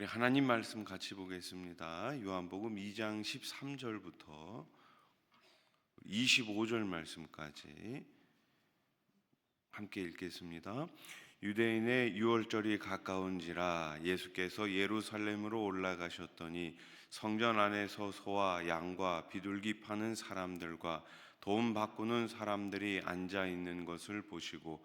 우리 하나님 말씀 같이 보겠습니다. 요한복음 2장 13절부터 25절 말씀까지 함께 읽겠습니다. 유대인의 유월절이 가까운지라 예수께서 예루살렘으로 올라가셨더니 성전 안에서 소와 양과 비둘기 파는 사람들과 돈 바꾸는 사람들이 앉아 있는 것을 보시고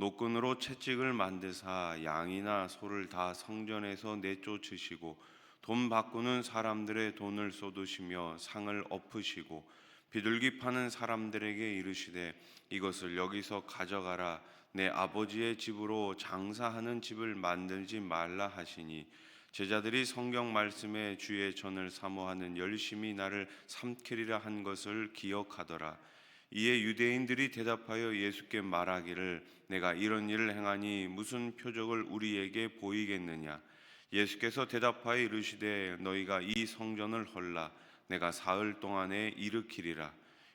노끈으로 채찍을 만드사 양이나 소를 다 성전에서 내쫓으시고 돈 바꾸는 사람들의 돈을 쏟으시며 상을 엎으시고 비둘기 파는 사람들에게 이르시되 이것을 여기서 가져가라. 내 아버지의 집으로 장사하는 집을 만들지 말라 하시니 제자들이 성경 말씀에 주의 전을 사모하는 열심히 나를 삼키리라 한 것을 기억하더라. 이에 유대인들이 대답하여 예수께 말하기를 내가 이런 일을 행하니 무슨 표적을 우리에게 보이겠느냐. 예수께서 대답하여 이르시되 너희가 이 성전을 헐라. 내가 사흘 동안에 일으키리라.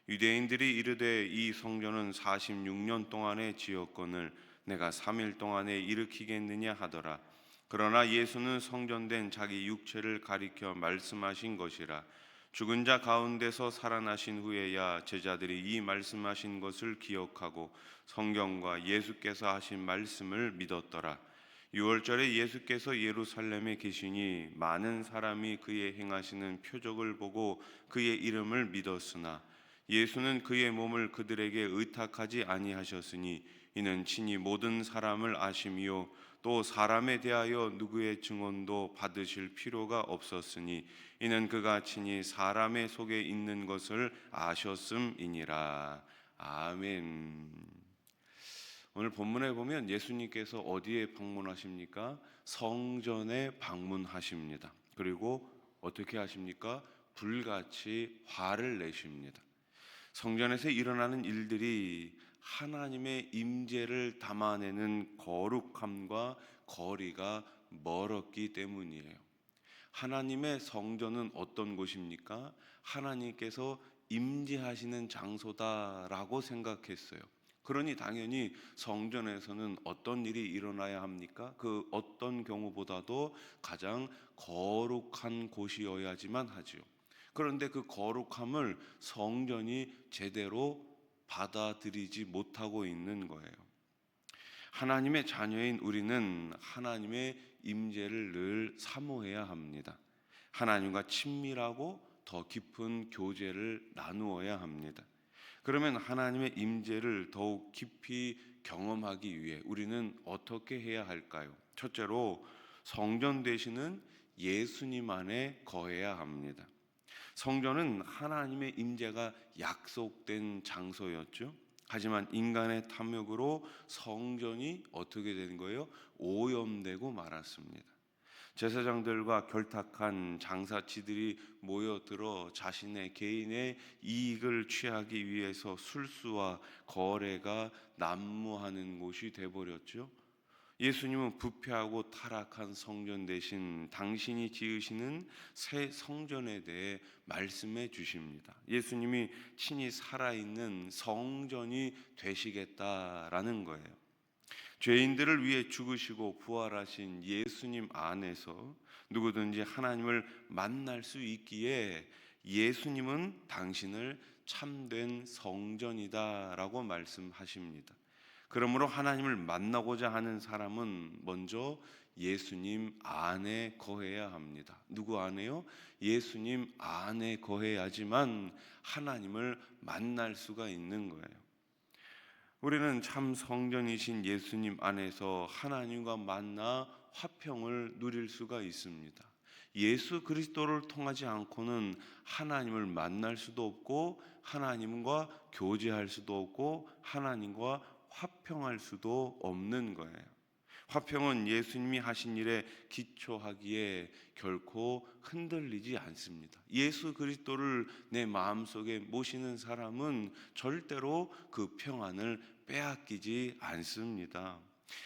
유대인들이 이르되 이 성전은 46년 동안에 지었거늘 내가 3일 동안에 일으키겠느냐 하더라. 그러나 예수는 성전된 자기 육체를 가리켜 말씀하신 것이라. 죽은 자 가운데서 살아나신 후에야 제자들이 이 말씀하신 것을 기억하고 성경과 예수께서 하신 말씀을 믿었더라. 유월절에 예수께서 예루살렘에 계시니 많은 사람이 그의 행하시는 표적을 보고 그의 이름을 믿었으나 예수는 그의 몸을 그들에게 의탁하지 아니하셨으니 이는 친히 모든 사람을 아심이요 또 사람에 대하여 누구의 증언도 받으실 필요가 없었으니 이는 그가 친히 사람의 속에 있는 것을 아셨음이니라. 아멘. 오늘 본문에 보면 예수님께서 어디에 방문하십니까? 성전에 방문하십니다. 그리고 어떻게 하십니까? 불같이 화를 내십니다. 성전에서 일어나는 일들이 하나님의 임재를 담아내는 거룩함과 거리가 멀었기 때문이에요. 하나님의 성전은 어떤 곳입니까? 하나님께서 임재하시는 장소다라고 생각했어요. 그러니 당연히 성전에서는 어떤 일이 일어나야 합니까? 그 어떤 경우보다도 가장 거룩한 곳이어야지만 하지요. 그런데 그 거룩함을 성전이 제대로 받아들이지 못하고 있는 거예요. 하나님의 자녀인 우리는 하나님의 임재를 늘 사모해야 합니다. 하나님과 친밀하고 더 깊은 교제를 나누어야 합니다. 그러면 하나님의 임재를 더욱 깊이 경험하기 위해 우리는 어떻게 해야 할까요? 첫째로 성전 되시는 예수님 안에 거해야 합니다. 성전은 하나님의 임재가 약속된 장소였죠. 하지만 인간의 탐욕으로 성전이 어떻게 된 거예요? 오염되고 말았습니다. 제사장들과 결탁한 장사치들이 모여들어 자신의 개인의 이익을 취하기 위해서 술수와 거래가 난무하는 곳이 되어버렸죠. 예수님은 부패하고 타락한 성전 대신 당신이 지으시는 새 성전에 대해 말씀해 주십니다. 예수님이 친히 살아있는 성전이 되시겠다라는 거예요. 죄인들을 위해 죽으시고 부활하신 예수님 안에서 누구든지 하나님을 만날 수 있기에 예수님은 당신을 참된 성전이다라고 말씀하십니다. 그러므로 하나님을 만나고자 하는 사람은 먼저 예수님 안에 거해야 합니다. 누구 안에요? 예수님 안에 거해야지만 하나님을 만날 수가 있는 거예요. 우리는 참 성전이신 예수님 안에서 하나님과 만나 화평을 누릴 수가 있습니다. 예수 그리스도를 통하지 않고는 하나님을 만날 수도 없고 하나님과 교제할 수도 없고 하나님과 화평할 수도 없는 거예요. 화평은 예수님이 하신 일에 기초하기에 결코 흔들리지 않습니다. 예수 그리스도를 내 마음속에 모시는 사람은 절대로 그 평안을 빼앗기지 않습니다.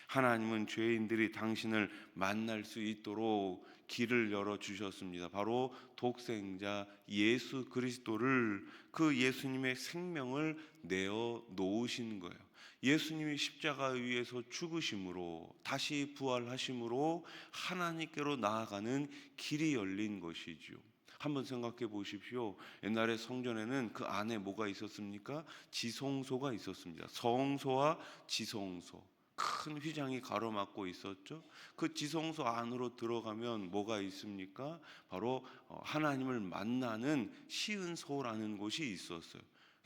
하나님은 죄인들이 당신을 만날 수 있도록 길을 열어주셨습니다. 바로 독생자 예수 그리스도를, 그 예수님의 생명을 내어 놓으신 거예요. 예수님이 십자가 위에서 죽으심으로 다시 부활하심으로 하나님께로 나아가는 길이 열린 것이지요. 한번 생각해 보십시오. 옛날에 성전에는 그 안에 뭐가 있었습니까? 지성소가 있었습니다. 성소와 지성소, 큰 휘장이 가로막고 있었죠. 그 지성소 안으로 들어가면 뭐가 있습니까? 바로 하나님을 만나는 시은소라는 곳이 있었어요.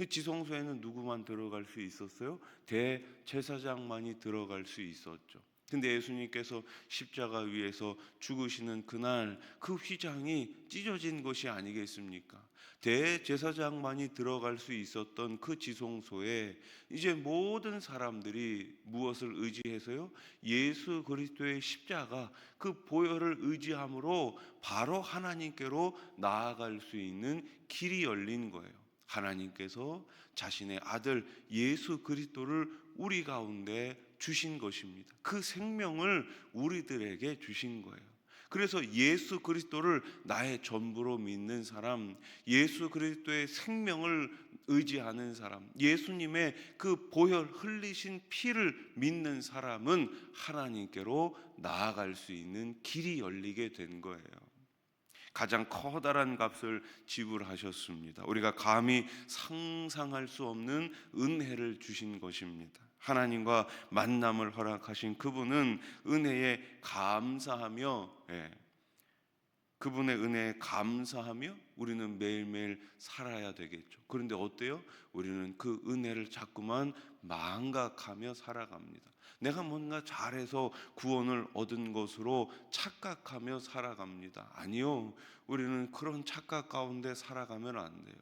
지성소에는 누구만 들어갈 수 있었어요? 대제사장만이 들어갈 수 있었죠. 근데 예수님께서 십자가 위에서 죽으시는 그날 그 휘장이 찢어진 것이 아니겠습니까? 대제사장만이 들어갈 수 있었던 그 지성소에 이제 모든 사람들이 무엇을 의지해서요? 예수 그리스도의 십자가 그 보혈을 의지함으로 바로 하나님께로 나아갈 수 있는 길이 열린 거예요. 하나님께서 자신의 아들 예수 그리스도를 우리 가운데 주신 것입니다. 그 생명을 우리들에게 주신 거예요. 그래서 예수 그리스도를 나의 전부로 믿는 사람, 예수 그리스도의 생명을 의지하는 사람, 예수님의 그 보혈 흘리신 피를 믿는 사람은 하나님께로 나아갈 수 있는 길이 열리게 된 거예요. 가장 커다란 값을 지불하셨습니다. 우리가 감히 상상할 수 없는 은혜를 주신 것입니다. 하나님과 만남을 허락하신 그분은 은혜에 감사하며, 그분의 은혜에 감사하며 우리는 매일매일 살아야 되겠죠. 그런데 어때요? 우리는 그 은혜를 자꾸만 망각하며 살아갑니다. 내가 뭔가 잘해서 구원을 얻은 것으로 착각하며 살아갑니다. 아니요, 우리는 그런 착각 가운데 살아가면 안 돼요.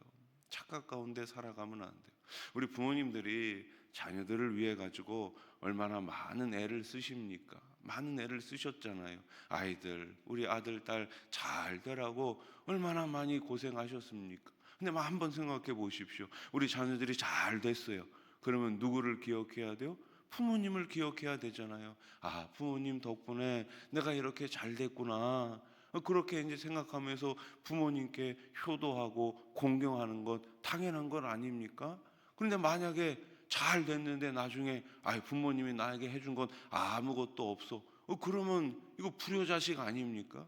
착각 가운데 살아가면 안 돼요. 우리 부모님들이 자녀들을 위해 가지고 얼마나 많은 애를 쓰십니까? 많은 애를 쓰셨잖아요. 아이들, 우리 아들, 딸 잘 되라고 얼마나 많이 고생하셨습니까? 근데 한번 생각해 보십시오. 우리 자녀들이 잘 됐어요. 그러면 누구를 기억해야 돼요? 부모님을 기억해야 되잖아요. 아, 부모님 덕분에 내가 이렇게 잘 됐구나. 그렇게 이제 생각하면서 부모님께 효도하고 공경하는 것 당연한 건 아닙니까? 그런데 만약에 잘 됐는데 나중에 부모님이 나에게 해준 건 아무것도 없어. 그러면 이거 불효자식 아닙니까?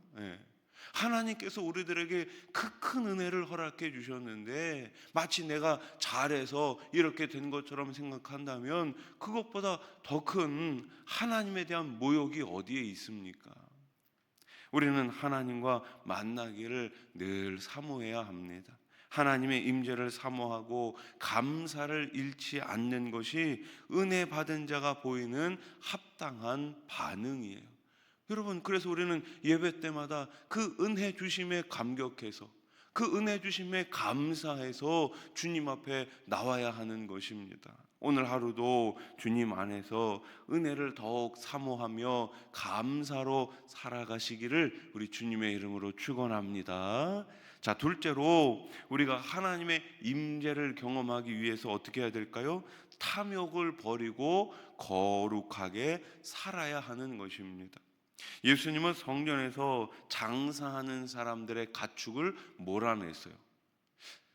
하나님께서 우리들에게 그 큰 은혜를 허락해 주셨는데 마치 내가 잘해서 이렇게 된 것처럼 생각한다면 그것보다 더 큰 하나님에 대한 모욕이 어디에 있습니까? 우리는 하나님과 만나기를 늘 사모해야 합니다. 하나님의 임재를 사모하고 감사를 잃지 않는 것이 은혜 받은 자가 보이는 합당한 반응이에요. 여러분, 그래서 우리는 예배 때마다 그 은혜 주심에 감격해서, 그 은혜 주심에 감사해서 주님 앞에 나와야 하는 것입니다. 오늘 하루도 주님 안에서 은혜를 더욱 사모하며 감사로 살아가시기를 우리 주님의 이름으로 축원합니다. 자, 둘째로 우리가 하나님의 임재를 경험하기 위해서 어떻게 해야 될까요? 탐욕을 버리고 거룩하게 살아야 하는 것입니다. 예수님은 성전에서 장사하는 사람들의 가축을 몰아냈어요.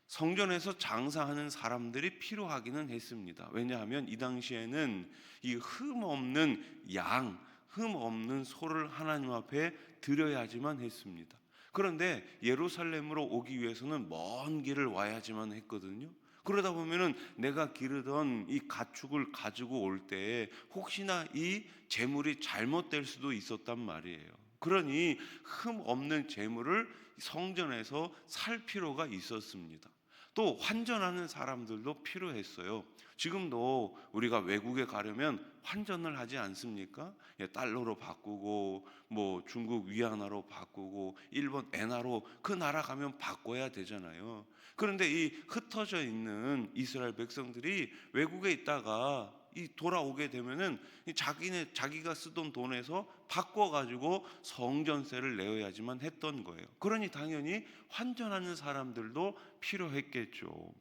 성전에서 장사하는 사람들이 필요하기는 했습니다. 왜냐하면 이 당시에는 이 흠없는 양, 흠없는 소를 하나님 앞에 드려야지만 했습니다. 그런데 예루살렘으로 오기 위해서는 먼 길을 와야지만 했거든요. 그러다 보면은 내가 기르던 이 가축을 가지고 올 때 혹시나 이 재물이 잘못될 수도 있었단 말이에요. 그러니 흠 없는 재물을 성전에서 살 필요가 있었습니다. 또 환전하는 사람들도 필요했어요. 지금도 우리가 외국에 가려면 환전을 하지 않습니까? 달러로 바꾸고 뭐 중국 위안화로 바꾸고 일본 엔화로 그 나라 가면 바꿔야 되잖아요. 그런데 이 흩어져 있는 이스라엘 백성들이 외국에 있다가 돌아오게 되면은 자기가 쓰던 돈에서 바꿔가지고 성전세를 내어야지만 했던 거예요. 그러니 당연히 환전하는 사람들도 필요했겠죠.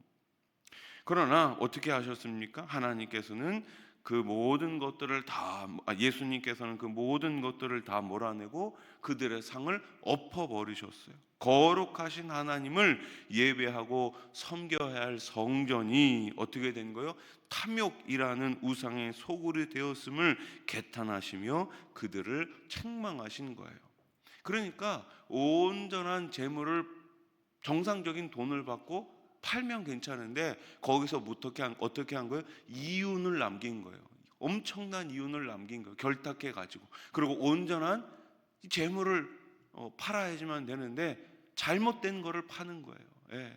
그러나 어떻게 하셨습니까? 하나님께서는 그 모든 것들을 다 예수님께서는 그 모든 것들을 다 몰아내고 그들의 상을 엎어버리셨어요. 거룩하신 하나님을 예배하고 섬겨야 할 성전이 어떻게 된 거예요? 탐욕이라는 우상의 소굴이 되었음을 개탄하시며 그들을 책망하신 거예요. 그러니까 온전한 재물을, 정상적인 돈을 받고 팔면 괜찮은데 거기서 어떻게 한 거예요? 이윤을 남긴 거예요. 엄청난 이윤을 남긴 거예요. 결탁해 가지고. 그리고 온전한 재물을 팔아야지만 되는데 잘못된 거를 파는 거예요. 예.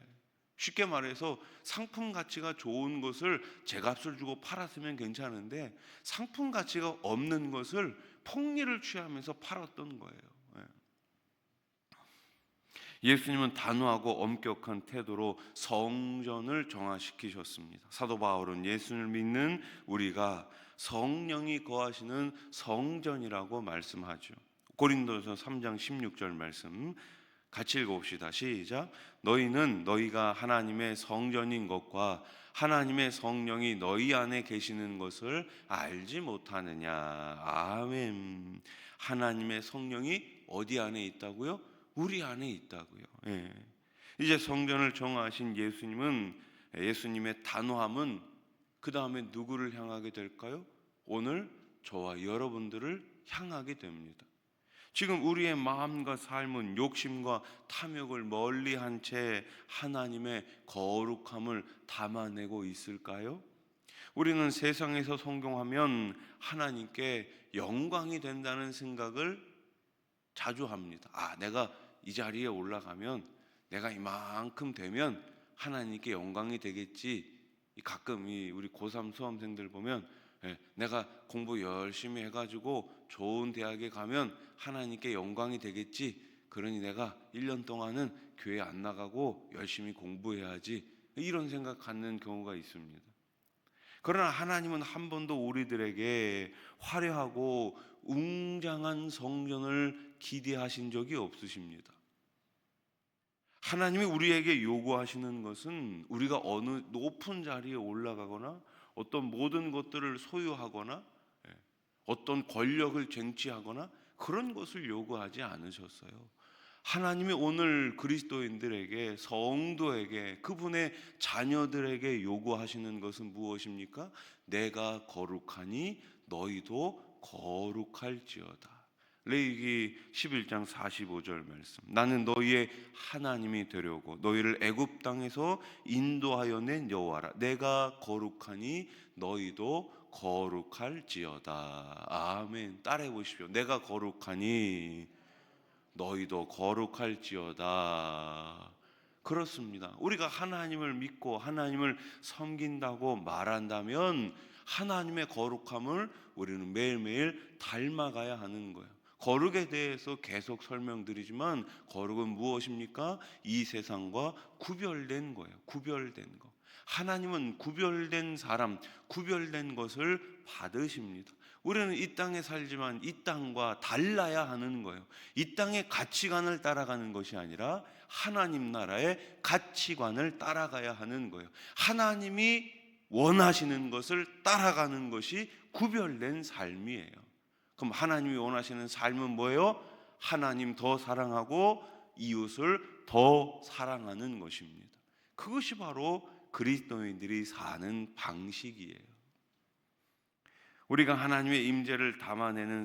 쉽게 말해서 상품 가치가 좋은 것을 제값을 주고 팔았으면 괜찮은데 상품 가치가 없는 것을 폭리를 취하면서 팔았던 거예요. 예. 예수님은 단호하고 엄격한 태도로 성전을 정화시키셨습니다. 사도 바울은 예수를 믿는 우리가 성령이 거하시는 성전이라고 말씀하죠. 고린도서 3장 16절 말씀 같이 읽어봅시다. 시작. 너희는 너희가 하나님의 성전인 것과 하나님의 성령이 너희 안에 계시는 것을 알지 못하느냐. 아멘. 하나님의 성령이 어디 안에 있다고요? 우리 안에 있다고요. 예. 이제 성전을 정하신 예수님의 단호함은 그 다음에 누구를 향하게 될까요? 오늘 저와 여러분들을 향하게 됩니다. 지금 우리의 마음과 삶은 욕심과 탐욕을 멀리한 채 하나님의 거룩함을 담아내고 있을까요? 우리는 세상에서 성공하면 하나님께 영광이 된다는 생각을 자주 합니다. 내가 이 자리에 올라가면, 내가 이만큼 되면 하나님께 영광이 되겠지. 가끔 우리 고3 수험생들 보면 내가 공부 열심히 해가지고 좋은 대학에 가면 하나님께 영광이 되겠지. 그러니 내가 1년 동안은 교회 안 나가고 열심히 공부해야지. 이런 생각 갖는 경우가 있습니다. 그러나 하나님은 한 번도 우리들에게 화려하고 웅장한 성전을 기대하신 적이 없으십니다. 하나님이 우리에게 요구하시는 것은 우리가 어느 높은 자리에 올라가거나 어떤 모든 것들을 소유하거나 어떤 권력을 쟁취하거나 그런 것을 요구하지 않으셨어요. 하나님이 오늘 그리스도인들에게, 성도에게, 그분의 자녀들에게 요구하시는 것은 무엇입니까? 내가 거룩하니 너희도 거룩할지어다. 레위기 11장 45절 말씀. 나는 너희의 하나님이 되려고 너희를 애굽 땅에서 인도하여 낸 여호와라. 내가 거룩하니 너희도 거룩할지어다. 아멘. 따라해 보십시오. 내가 거룩하니 너희도 거룩할지어다. 그렇습니다. 우리가 하나님을 믿고 하나님을 섬긴다고 말한다면 하나님의 거룩함을 우리는 매일매일 닮아가야 하는 거예요. 거룩에 대해서 계속 설명드리지만 거룩은 무엇입니까? 이 세상과 구별된 거예요. 구별된 거. 하나님은 구별된 사람, 구별된 것을 받으십니다. 우리는 이 땅에 살지만 이 땅과 달라야 하는 거예요. 이 땅의 가치관을 따라가는 것이 아니라 하나님 나라의 가치관을 따라가야 하는 거예요. 하나님이 원하시는 것을 따라가는 것이 구별된 삶이에요. 그럼 하나님이 원하시는 삶은 뭐예요? 하나님 더 사랑하고 이웃을 더 사랑하는 것입니다. 그것이 바로 그리스도인들이 사는 방식이에요. 우리가 하나님의 임재를 담아내는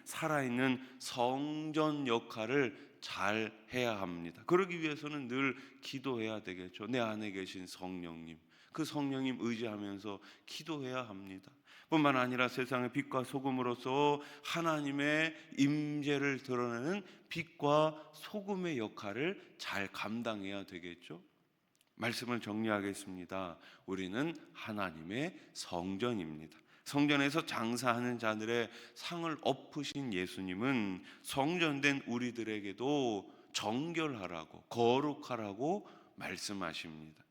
살아있는 성전 역할을 잘 해야 합니다. 그러기 위해서는 늘 기도해야 되겠죠. 내 안에 계신 성령님, 그 성령님 의지하면서 기도해야 합니다. 뿐만 아니라 세상의 빛과 소금으로서 하나님의 임재를 드러내는 빛과 소금의 역할을 잘 감당해야 되겠죠. 말씀을 정리하겠습니다. 우리는 하나님의 성전입니다. 성전에서 장사하는 자들의 상을 엎으신 예수님은 성전된 우리들에게도 정결하라고, 거룩하라고 말씀하십니다.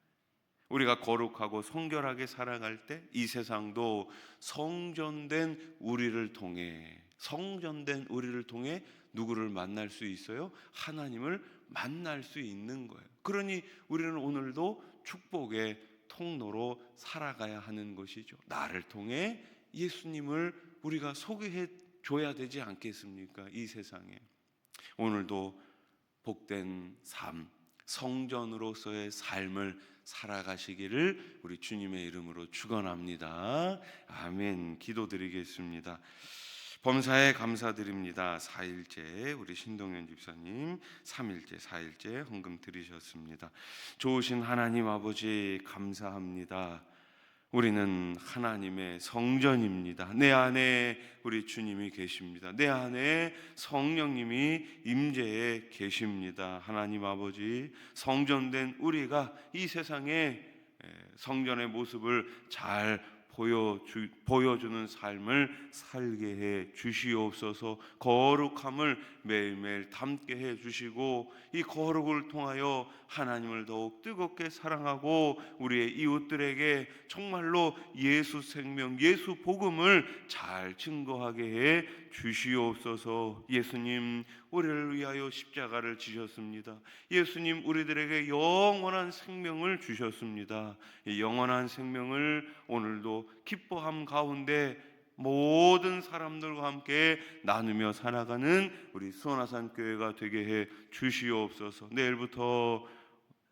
우리가 거룩하고 성결하게 살아갈 때 이 세상도 성전된 우리를 통해 누구를 만날 수 있어요? 하나님을 만날 수 있는 거예요. 그러니 우리는 오늘도 축복의 통로로 살아가야 하는 것이죠. 나를 통해 예수님을 우리가 소개해 줘야 되지 않겠습니까? 이 세상에. 오늘도 복된 삶, 성전으로서의 삶을 살아가시기를 우리 주님의 이름으로 축원합니다. 아멘. 기도드리겠습니다. 범사에 감사드립니다. 4일째 우리 신동현 집사님 3일째 4일째 헌금 드리셨습니다. 좋으신 하나님 아버지 감사합니다. 우리는 하나님의 성전입니다. 내 안에 우리 주님이 계십니다. 내 안에 성령님이 임재해 계십니다. 하나님 아버지, 성전된 우리가 이 세상에 성전의 모습을 잘 보여주는 삶을 살게 해 주시옵소서. 거룩함을 매일매일 담게 해 주시고 이 거룩을 통하여 하나님을 더욱 뜨겁게 사랑하고 우리의 이웃들에게 정말로 예수 생명, 예수 복음을 잘 증거하게 해 주시옵소서. 예수님, 우리를 위하여 십자가를 지셨습니다. 예수님, 우리들에게 영원한 생명을 주셨습니다. 이 영원한 생명을 오늘도 기뻐함 가운데 모든 사람들과 함께 나누며 살아가는 우리 수원아산 교회가 되게 해 주시옵소서. 내일부터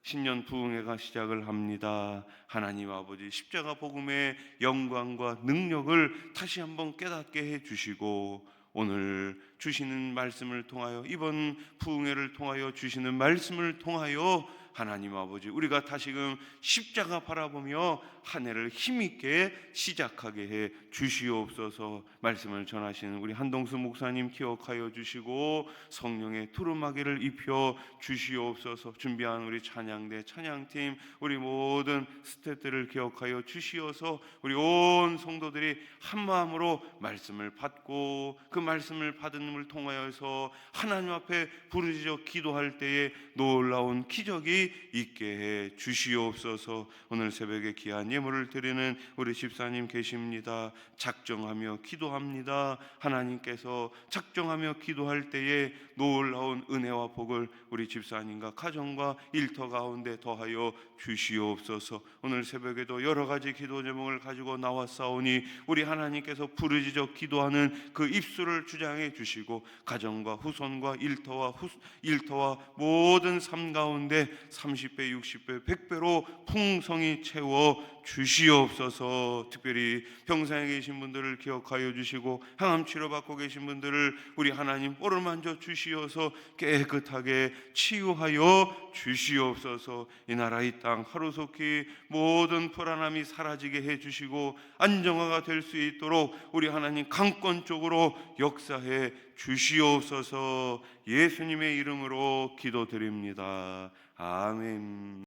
신년 부흥회가 시작을 합니다. 하나님 아버지, 십자가 복음의 영광과 능력을 다시 한번 깨닫게 해 주시고 오늘 주시는 말씀을 통하여, 이번 부흥회를 통하여 주시는 말씀을 통하여 하나님 아버지, 우리가 다시금 십자가 바라보며 한 해를 힘있게 시작하게 해 주시옵소서. 말씀을 전하시는 우리 한동수 목사님 기억하여 주시고 성령의 두루마기를 입혀 주시옵소서. 준비한 우리 찬양대 찬양팀, 우리 모든 스태프들을 기억하여 주시어서 우리 온 성도들이 한마음으로 말씀을 받고 그 말씀을 받음을 통하여서 하나님 앞에 부르짖어 기도할 때에 놀라운 기적이 있게 해 주시옵소서. 오늘 새벽에 귀한 예물을 드리는 우리 집사님 계십니다. 작정하며 기도합니다. 하나님께서 작정하며 기도할 때에 놀라운 은혜와 복을 우리 집사님과 가정과 일터 가운데 더하여 주시옵소서. 오늘 새벽에도 여러 가지 기도 제목을 가지고 나왔사오니 우리 하나님께서 부르짖어 기도하는 그 입술을 주장해 주시고 가정과 후손과 일터와 모든 삶 가운데 30배, 60배, 100배로 풍성히 채워 주시옵소서. 특별히 병상에 계신 분들을 기억하여 주시고 항암 치료받고 계신 분들을 우리 하나님 오르만져 주시어서 깨끗하게 치유하여 주시옵소서. 이 나라 이 땅 하루속히 모든 불안함이 사라지게 해 주시고 안정화가 될 수 있도록 우리 하나님 강권 쪽으로 역사해 주시옵소서. 예수님의 이름으로 기도드립니다. 아멘.